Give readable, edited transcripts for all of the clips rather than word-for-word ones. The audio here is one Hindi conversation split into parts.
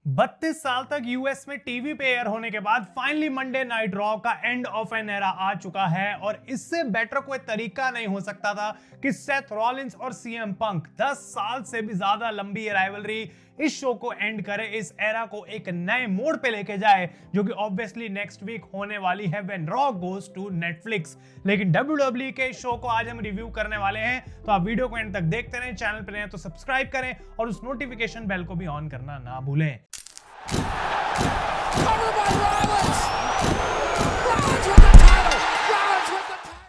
32 साल तक यूएस में टीवी पे एयर होने के बाद फाइनली मंडे नाइट रॉ का एंड ऑफ एन एरा आ चुका है और इससे बेटर कोई तरीका नहीं हो सकता था कि सेथ रॉलिंस और सीएम पंक 10 साल से भी ज्यादा लंबी राइवलरी इस शो को एंड करे, इस एरा को एक नए मोड़ पे लेके जाए, जो कि ऑब्वियसली नेक्स्ट वीक होने वाली है when Raw goes to Netflix. लेकिन डब्ल्यूडब्ल्यूई के शो को आज हम रिव्यू करने वाले हैं, तो आप वीडियो को एंड तक देखते रहें। चैनल पर नए तो सब्सक्राइब करें और उस नोटिफिकेशन बेल को भी ऑन करना ना भूलें। Cover by Rollins! Rollins with the title! Rollins with the title!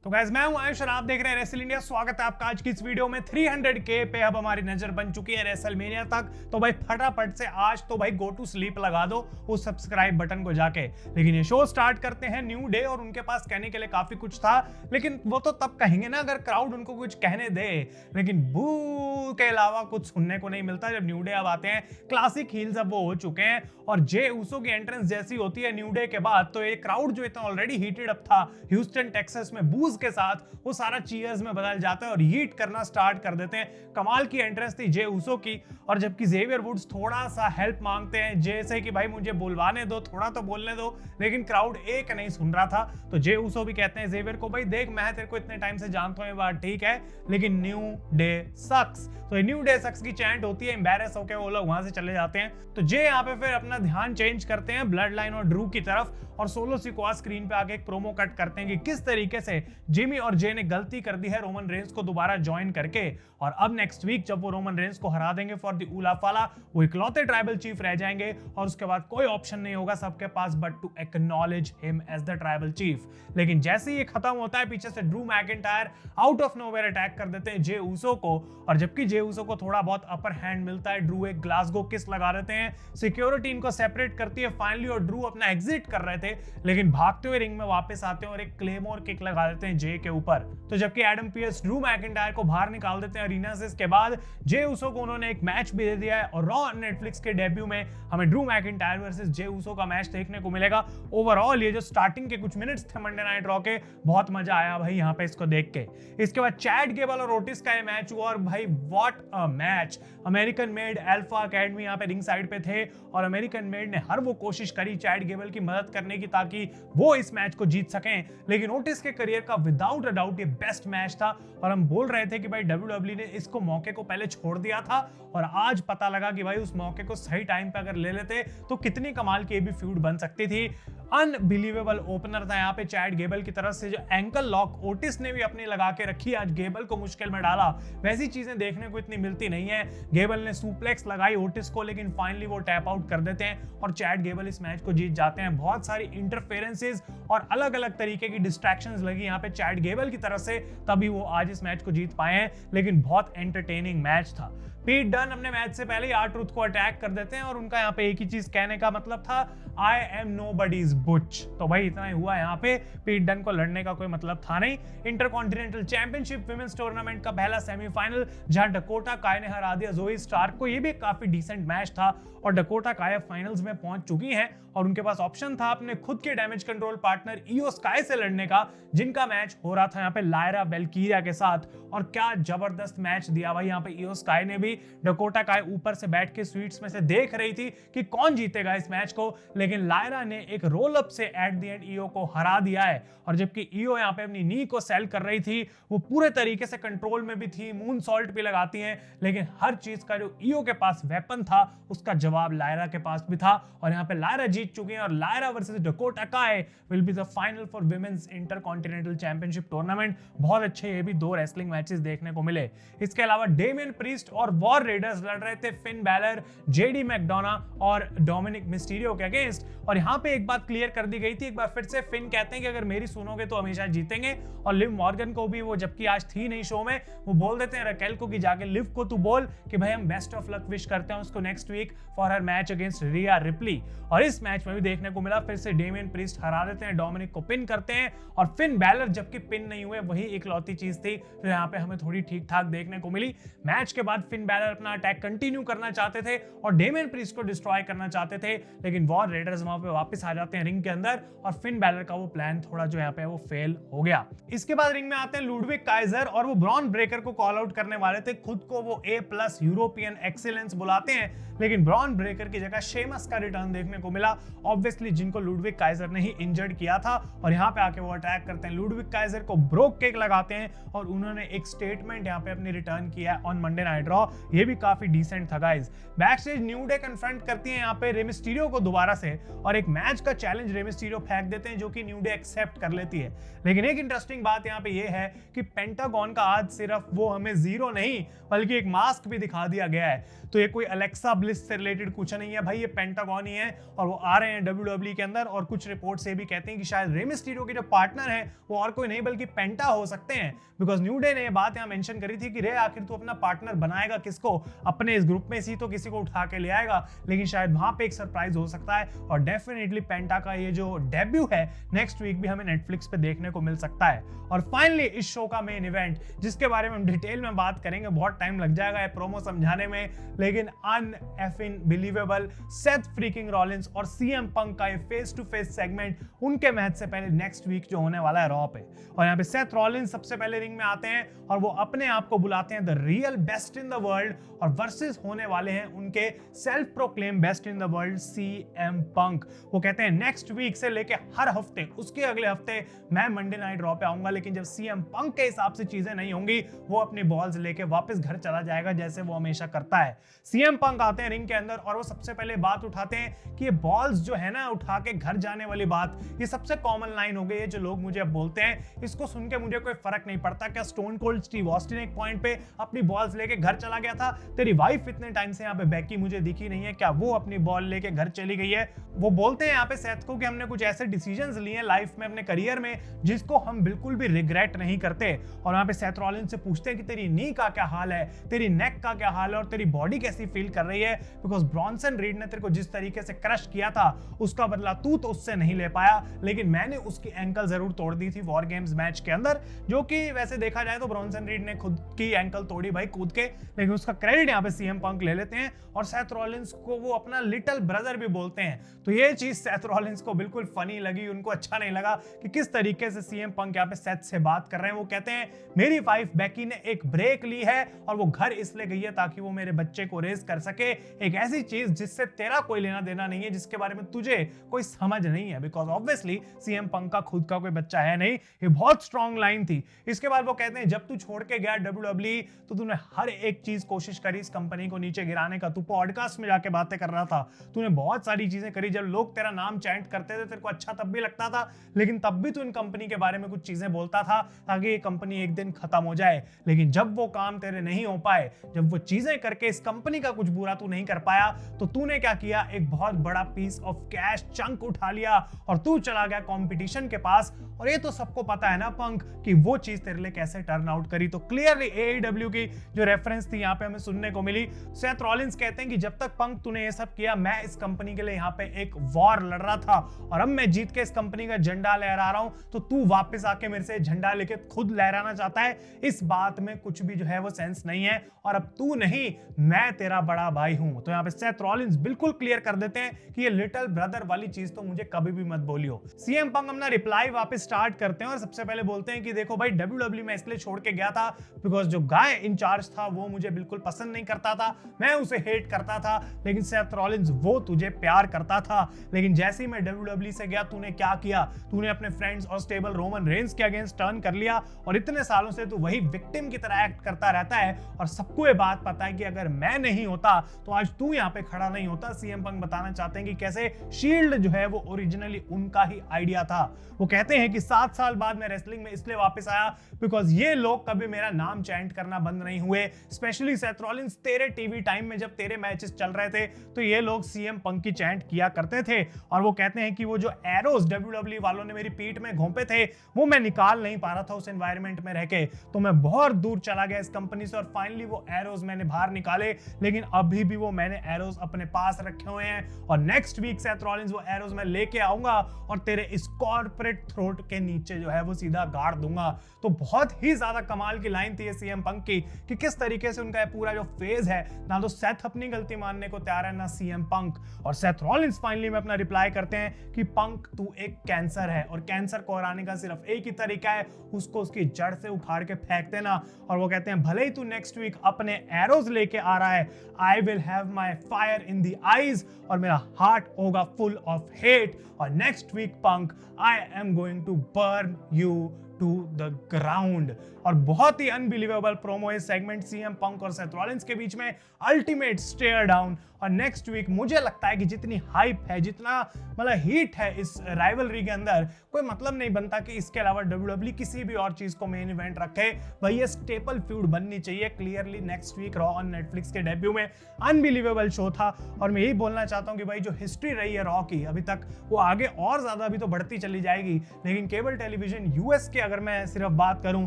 तो गाइस, मैं हूं आयुष और आप देख रहे हैं रेसल इंडिया। स्वागत है आपका आज की इस वीडियो में। 300K पे अब हमारी नजर बन चुकी है रेसलमेनिया तक, तो भाई फटाफट से आज तो भाई गो टू स्लीप लगा दो उस सब्सक्राइब बटन को जाके। लेकिन ये शो स्टार्ट करते हैं न्यू डे और उनके पास कहने के लिए काफी कुछ था, लेकिन वो तो तब कहेंगे ना अगर क्राउड उनको कुछ कहने दे। लेकिन बू के अलावा कुछ सुनने को नहीं मिलता जब न्यू डे अब आते हैं। क्लासिक हील्स अब वो हो चुके हैं और जे ऊसो की एंट्रेंस जैसी होती है न्यू डे के बाद, तो ये क्राउड जो इतना ऑलरेडी हीटेड अप था ह्यूस्टन टेक्सास में बूज के साथ, वो सारा चीयर्स में बदल जाता है और हीट करना स्टार्ट कर देते हैं। कमाल की एंट्रेंस थी जे ऊसो की, और जबकि जेवियर वुड्स थोड़ा सा हेल्प मांगते हैं जैसे कि भाई मुझे बुलवाने दो, थोड़ा तो बोलने दो, लेकिन क्राउड एक नहीं सुन रहा था। तो जे ऊसो भी कहते हैं जेवियर को, भाई देख मैं तेरे को इतने टाइम से जानता हूं, ये बात ठीक है, लेकिन न्यू डे सक्स। तो न्यू डे सक्स की चैंट होती है, एम्बैरेस होकर वो लोग वहां से चले जाते हैं। तो जे यहाँ पे फिर अपना ध्यान चेंज करते हैं ब्लड लाइन और ड्रू की तरफ, और सोलो सिकोआ स्क्रीन पे आके एक प्रोमो कट करते हैं कि किस तरीके से जिमी और जे ने गलती कर दी है रोमन रेंस को दोबारा ज्वाइन करके, और अब नेक्स्ट वीक जब वो रोमन रेंस को हरा देंगे फॉर द उलाफाला, वो इकलौते ट्राइबल चीफ रह जाएंगे और उसके बाद कोई ऑप्शन नहीं होगा सबके पास but to acknowledge him as the tribal chief. लेकिन जैसे ही ये खत्म होता है, पीछे से Drew McIntyre out of nowhere attack कर देते हैं जे ऊसो को, और जबकि जे ऊसो को थोड़ा बहुत अपर हैंड मिलता है, ड्रू एक ग्लासगो किस लगा देते हैं, सिक्योरिटी इनको सेपरेट करती है फाइनली, और ड्रू अपना एग्जिट कर रहे थे लेकिन भागते हुए रिंग में वापस आते हैं और एक क्लेमोर किक लगा देते हैं जे के ऊपर। तो जबकि एडम पीयर्स ड्रू मैकिंटायर को बाहर निकाल देते हैं अरीना से, इसके बाद जे ऊसो को उन्होंने एक मैच भी दे दिया है और रॉ नेटफ्लिक्स के डेब्यू में हमें Drew McIntyre versus Jey Uso का मैच देखने को मिलेगा। ओवरऑल ये जो स्टार्टिंग के कुछ मिनट्स थे मंडे नाइट रॉ के, बहुत मजा आया भाई यहाँ पे इसको देख के। इसके बाद चैड गेबल और ओटिस का ये मैच हुआ और भाई what a match. American made alpha academy यहाँ पे रिंग साइड पे थे और अमेरिकन मेड ने हर वो कोशिश करी चैड गेबल की मदद करने की ताकि वो इस मैच को जीत सकें, लेकिन ओटिस के करियर का विदाउट अ डाउट ये बेस्ट मैच था। और हम बोल रहे थे कि भाई डब्ल्यूडब्ल्यूई ने इसको मौके को पहले छोड़ दिया था, और आज पता लगा कि भाई उस मौके को सही टाइम पे अगर ले लेते तो कितनी कमाल की भी फ्यूड बन सकती थी। अनबिलीवेबल ओपनर था यहाँ पे चैड गेबल की तरफ से, जो एंकल लॉक ओटिस ने भी अपनी लगा के रखी, आज गेबल को मुश्किल में डाला। वैसी चीजें देखने को इतनी मिलती नहीं है। गेबल ने सुप्लेक्स लगाई ओटिस को, लेकिन फाइनली वो टैप आउट कर देते हैं और चैड गेबल इस मैच को जीत जाते हैं। बहुत सारी इंटरफेरेंसेस और अलग अलग तरीके की डिस्ट्रैक्शंस लगी यहाँ पे चैड गेबल की तरफ से, तभी वो आज इस मैच को जीत पाए हैं। लेकिन बहुत एंटरटेनिंग मैच था। पीट डन अपने मैच से पहले R-Truth को अटैक कर देते हैं और उनका यहाँ पे एक ही चीज कहने का मतलब था, आई एम नोबडीज बुच। तो भाई इतना ही हुआ यहाँ पे, पीट डन को लड़ने का कोई मतलब था नहीं। इंटरकॉन्टिनेंटल चैंपियनशिप विमेंस टूर्नामेंट का पहला सेमीफाइनल जहां डकोटा काय ने हरा दिया जोई स्टार्क को, ये भी काफी डिसेंट मैच था और डकोटा काय फाइनल्स में पहुंच चुकी हैं और उनके पास ऑप्शन था अपने खुद के डैमेज कंट्रोल पार्टनर इयो स्काई से लड़ने का, जिनका मैच हो रहा था यहाँ पे लायरा वेल्कीरिया के साथ। और क्या जबरदस्त मैच दिया भाई यहाँ पे इयो स्काई ने भी। डकोटा काय ऊपर से बैठ के स्वीट्स में से देख रही थी कि कौन जीतेगा इस मैच को, लेकिन लायरा ने एक रोल अप से एट द एंड ईओ को हरा दिया है। और जबकि ईओ यहाँ पे अपनी नी को सेल कर रही थी, वो पूरे तरीके से कंट्रोल में भी थी, मून सॉल्ट भी लगाती हैं, लेकिन हर चीज का जो ईओ के पास वेपन था उसका जवाब लायरा के पास भी था। और यहाँ पे लायरा जीत चुकी है और लायरा वर्सेस डकोटा काय will be the final for women's intercontinental championship tournament. बहुत अच्छे ये भी दो रेसलिंग मैचेस देखने को मिले। इसके अलावा डेमियन प्रीस्ट और वॉर रेडर्स लड़ रहे थे फिन बैलर, जेडी मैकडोना और डोमिनिक मिस्टीरियो के अगेंस्ट। और यहाँ पे एक बात क्लियर कर दी गई थी, एक बार फिर से फिन कहते हैं कि अगर मेरी सुनोगे तो हमेशा जीतेंगे, और लिव मॉर्गन को भी वो, जबकि आज थी नहीं शो में, वो बोल देते हैं रकेल को कि जाके लिव को तू बोल कि भाई हम बेस्ट ऑफ लक विश करते हैं उसको next week for her match against Rhea Ripley. और इस मैच में भी देखने को मिला, फिर से डेमियन प्रीस्ट हरा देते हैं, डोमिनिक को पिन करते हैं, और फिन बैलर जबकि पिन नहीं हुए, वही इकलौती चीज थी जो यहाँ पे हमें थोड़ी ठीक ठाक देखने को मिली। मैच के बाद फिन बैलर अपना अटैक कंटिन्यू करना चाहते थे और डेमियन प्रीस्ट को डिस्ट्रॉय करना चाहते थे, लेकिन वॉर रेडर्स वहां पे वापस आ जाते हैं रिंग के अंदर और फिन बैलर का वो प्लान थोड़ा जो यहाँ पे वो फेल हो गया। इसके बाद रिंग में आते हैं लुडविग काइजर और वो ब्रॉन ब्रेकर को कॉल आउट करने वाले थे, खुद को वो A+ यूरोपियन एक्सीलेंस बुलाते हैं, लेकिन ब्रॉन ब्रेकर की जगह शेमस का रिटर्न देखने को मिला, ऑब्वियसली जिनको लुडविग काइजर ने ही इंजर्ड किया था। और यहाँ पे आके वो अटैक करते हैं, लुडविग काइजर को ब्रोक किक लगाते हैं और उन्होंने एक स्टेटमेंट यहाँ पे अपनी रिटर्न किया है ऑन मंडे नाइट रॉ। ये भी काफी डिसेंट था guys. Back stage new day confront करती है यहाँ पे रे मिस्टीरियो को दोबारा से और एक मैच का चैलेंज रे मिस्टीरियो फेंक देते हैं, जो कि न्यू डे एक्सेप्ट कर लेती है। लेकिन एक इंटरेस्टिंग बात यहाँ पे ये है कि पेंटागन का आज सिर्फ वो हमें जीरो नहीं बल्कि एक मास्क भी दिखा दिया गया है। तो ये कोई अलेक्सा ब्लिस से रिलेटेड कुछ नहीं है भाई, ये पेंटागन ही है और वो आ रहे हैं WWE के अंदर। और कुछ रिपोर्ट्स ये भी कहते हैं कि शायद रे मिस्टीरियो के जो पार्टनर है वो और कोई नहीं बल्कि पेंटा हो सकते हैं, बिकॉज न्यू डे ने ये बात यहाँ मेंशन करी थी कि रे आखिर तू अपना पार्टनर बनाएगा किसको, अपने इस ग्रुप में से तो किसी को उठा के ले आएगा, लेकिन शायद वहां पे एक सरप्राइज हो सकता है। और डेफिनेटली पेंटा का ये जो डेब्यू है नेक्स्ट वीक भी हमें नेटफ्लिक्स पे देखने को मिल सकता है। और फाइनली इस शो का मेन इवेंट, जिसके बारे में हम डिटेल में बात करेंगे, बहुत टाइम लग जाएगा ये प्रोमो समझाने में, लेकिन अनबिलीवेबल सेथ फ्रीकिंग रॉलिंस और CM पंक का ये फेस टू फेस सेगमेंट उनके मैच से पहले नेक्स्ट वीक जो होने वाला है रॉ पे। और यहाँ पे सेथ रॉलिंस सबसे पहले रिंग में आते हैं और वो अपने आप को बुलाते हैं the real best in the world और वर्सेस होने वाले हैं उनके self proclaim best in the world CM पंक। वो कहते हैं नेक्स्ट वीक से लेके हर हफ्ते उसके अगले हफ्ते मैं मंडे नाइट रॉ पे आऊंगा, लेकिन जब CM पंक के हिसाब से चीजें नहीं होंगी वो अपनी बॉल्स लेके वापस घर चला जाएगा जैसे वो हमेशा करता है। CM पंक आते हैं रिंग के अंदर और वो सबसे पहले बात उठाते हैं कि ये बॉल्स जो है ना उठा के घर जाने वाली बात, ये सबसे कॉमन लाइन हो गई है जो लोग मुझे अब बोलते हैं। इसको सुन के मुझे कोई फर्क नहीं पड़ता, क्या स्टोन कोल्ड स्टीव ऑस्टिन एक पॉइंट पे अपनी बॉल्स लेके घर चला गया था? तेरी वाइफ इतने टाइम से यहाँ पे बेकी मुझे दिखी नहीं है, क्या वो अपनी बॉल लेके घर चली गई है? वो बोलते हैं यहाँ पे सेथ को कि हमने कुछ ऐसे डिसीजंस लिए लाइफ में अपने करियर में जिसको हम बिल्कुल भी रिग्रेट नहीं करते। और यहाँ पे सेथ रॉलिंस से पूछते हैं कि तेरी नी का क्या हाल है, तेरी नेक का क्या हाल है और तेरी बॉडी कैसी फील कर रही है, बिकॉज ब्रॉन्सन रीड ने तेरे को जिस तरीके से क्रश किया था उसका बदला तू तो उससे नहीं ले पाया, लेकिन मैंने उसकी एंकल जरूर तोड़ दी थी वॉर गेम्स मैच के अंदर, जो कि वैसे देखा जाए तो ब्रॉन्सन रीड ने खुद की एंकल तोड़ी भाई कूद के, लेकिन उसका क्रेडिट यहाँ पे CM पंक ले लेते हैं और सेथ रॉलिंस को वो अपना लिटिल ब्रदर भी बोलते हैं। तो ये चीज सेथ रॉलिंस को बिल्कुल फनी लगी, उनको अच्छा नहीं लगा कि किस तरीके से CM पंक यहाँ पे सेथ से बात कर रहे हैं। वो कहते हैं मेरी वाइफ बेकी ने एक ब्रेक ली है और वो घर इसलिए गई है ताकि वो मेरे बच्चे को रेज कर सके, एक ऐसी चीज जिससे तेरा कोई लेना देना नहीं है, जिसके बारे में तुझे कोई समझ नहीं है, बिकॉज ऑब्वियसली CM पंक का खुद का कोई बच्चा है नहीं। ये बहुत स्ट्रॉन्ग लाइन थी। इसके बाद वो कहते हैं जब तू छोड़ के गया WWE तो तूने हर एक चीज कोशिश करी इस कंपनी को नीचे गिराने का, तू पॉडकास्ट में जाके बातें कर रहा था, तूने बहुत सारी चीजें करी, जब लोग तेरा नाम चैंट करते थे तेरे को अच्छा तब भी लगता था, लेकिन तब भी तू इन कंपनी के बारे में कुछ चीजें बोलता था ताकि ये कंपनी एक दिन खत्म हो जाए। लेकिन जब वो काम तेरे नहीं हो पाए, जब वो चीजें करके इस कंपनी का कुछ बुरा तू नहीं कर पाया, तो तूने क्या किया, एक बहुत बड़ा पीस ऑफ कैश चंक उठा लिया और तू चला गया कंपटीशन के पास। और ये तो सबको पता है ना पंक कि वो चीज तेरे लिए कैसे टर्न आउट करी। तो क्लियरली AEW की जो रेफरेंस थी यहाँ पे हमें सुनने को मिली। सेथ रॉलिंस कहते हैं कि जब तक पंक तूने ये सब किया, मैं इस कंपनी के लिए यहाँ पे एक वॉर लड़ रहा था और अब मैं जीत के इस कंपनी का झंडा लहरा रहा हूं, तो तू वापस आके मेरे से झंडा लेके खुद लहराना चाहता है। इस बात में कुछ भी जो है वो सेंस नहीं है और अब तू नहीं, मैं तेरा बड़ा भाई हूं। तो यहाँ पे सेथ रॉलिंस बिल्कुल क्लियर कर देते हैं कि ये लिटिल ब्रदर वाली चीज तो मुझे कभी भी मत बोलियो। CM पंक अपना रिप्लाई वापस स्टार्ट करते हैं और सबसे पहले बोलते हैं कि देखो भाई WWE में इसलिए छोड़ के गया था बिकॉज जो गाय इंचार्ज था वो मुझे बिल्कुल पसंद नहीं करता था, मैं उसे हेट करता था, लेकिन सेथ रॉलिंस वो तुझे प्यार करता था। लेकिन जैसे ही मैं WWE से गया तूने क्या किया, तूने अपने फ्रेंड्स और स्टेबल रोमन रेंस के अगेंस्ट टर्न कर लिया और इतने सालों से तू वही विक्टिम की तरह एक्ट करता रहता है और सबको ये बात पता है कि अगर मैं नहीं होता तो आज तू यहाँ पे खड़ा नहीं होता। CM पंक बताना चाहते हैं कि कैसे शील्ड जो है वो ओरिजिनली उनका ही आइडिया था। वो कहते हैं कि 7 साल बाद मैं रेसलिंग में इसलिए वापस आया बिकॉज ये लोग कभी मेरा नाम चैंट करना बंद नहीं हुए। स्पेशली सेथ रॉलिंस तेरे टीवी टाइम में जब तेरे मैचेस चल रहे थे तो ये लोग CM पंक की चैंट किया करते थे। और वो कहते हैं कि वो जो एरोज WWE वालों ने मेरी पीठ में घोंपे थे वो मैं निकाल नहीं पा रहा था उस एनवायरनमेंट में रह के, तो मैं बहुत दूर चला गया इस कंपनी से और फाइनली वो एरोज मैंने बाहर निकाले, लेकिन अभी भी वो मैंने एरोज अपने पास रखे हुए हैं और नेक्स्ट वीक सेथ रॉलिंस वो एरोज मैं लेके आऊंगा और तेरे इस कॉर्पोरेट थ्रोट के नीचे जो है वो सीधा गाड़ दूंगा। तो बहुत ही ज्यादा कमाल की लाइन थी CM पंक की कि किस तरीके से उनका का पूरा जो फेज है, ना तो सेथ अपनी गलती मानने को तैयार है ना सीएम पंक। और सेथ रॉलिंस फाइनली में अपना रिप्लाई करते हैं कि पंक तू एक कैंसर है और कैंसर को हराने का सिर्फ एक ही तरीका है, उसको उसकी जड़ से उखाड़ के फेंक देना। और वो कहते हैं भले ही तू नेक्स्ट वीक अपने एरोज लेके आ रहा है, I will have my fire in the eyes और मेरा हार्ट होगा फुल ऑफ हेट। और next week Punk I am going to burn you to the ground. और बहुत ही अनबिलीवेबल प्रोमो इस सेगमेंट सीएम पंक और सेथ रॉलिंस के बीच में, अल्टीमेट स्टेयर डाउन। और नेक्स्ट वीक मुझे लगता है कि जितनी हाइप है, जितना मतलब हीट है इस राइवलरी के अंदर, कोई मतलब नहीं बनता कि इसके अलावा WWE किसी भी और चीज को मेन इवेंट रखे। भाई ये स्टेपल फ्यूड बननी चाहिए। Clearly next week Raw on Netflix के डेब्यू में अनबिलीवेबल शो था। और मैं यही बोलना चाहता हूँ कि भाई जो हिस्ट्री रही है रॉ की अभी तक, वो आगे और ज्यादा अभी तो बढ़ती चली जाएगी। लेकिन केबल टेलीविजन यूएस के अगर मैं सिर्फ बात करूं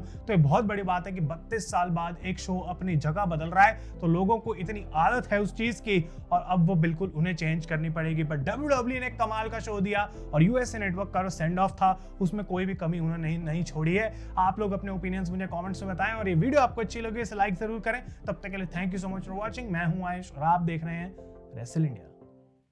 तो ये बहुत बड़ी बात है कि 32 साल बाद एक शो अपनी जगह बदल रहा है। तो लोगों को इतनी आदत है उस चीज की और अब वो बिल्कुल उन्हें चेंज करनी पड़ेगी। बट WWE ने कमाल का शो दिया और यूएसए नेटवर्क का जो सेंड ऑफ था उसमें कोई भी कमी उन्होंने नहीं छोड़ी है। आप लोग अपने ओपिनियंस मुझे कमेंट्स में बताएं और ये वीडियो आपको अच्छी लगी इसे लाइक जरूर करें। तब तक के लिए thank you so much for watching. मैं हूं आयुष और आप देख रहे हैं रेसल इंडिया।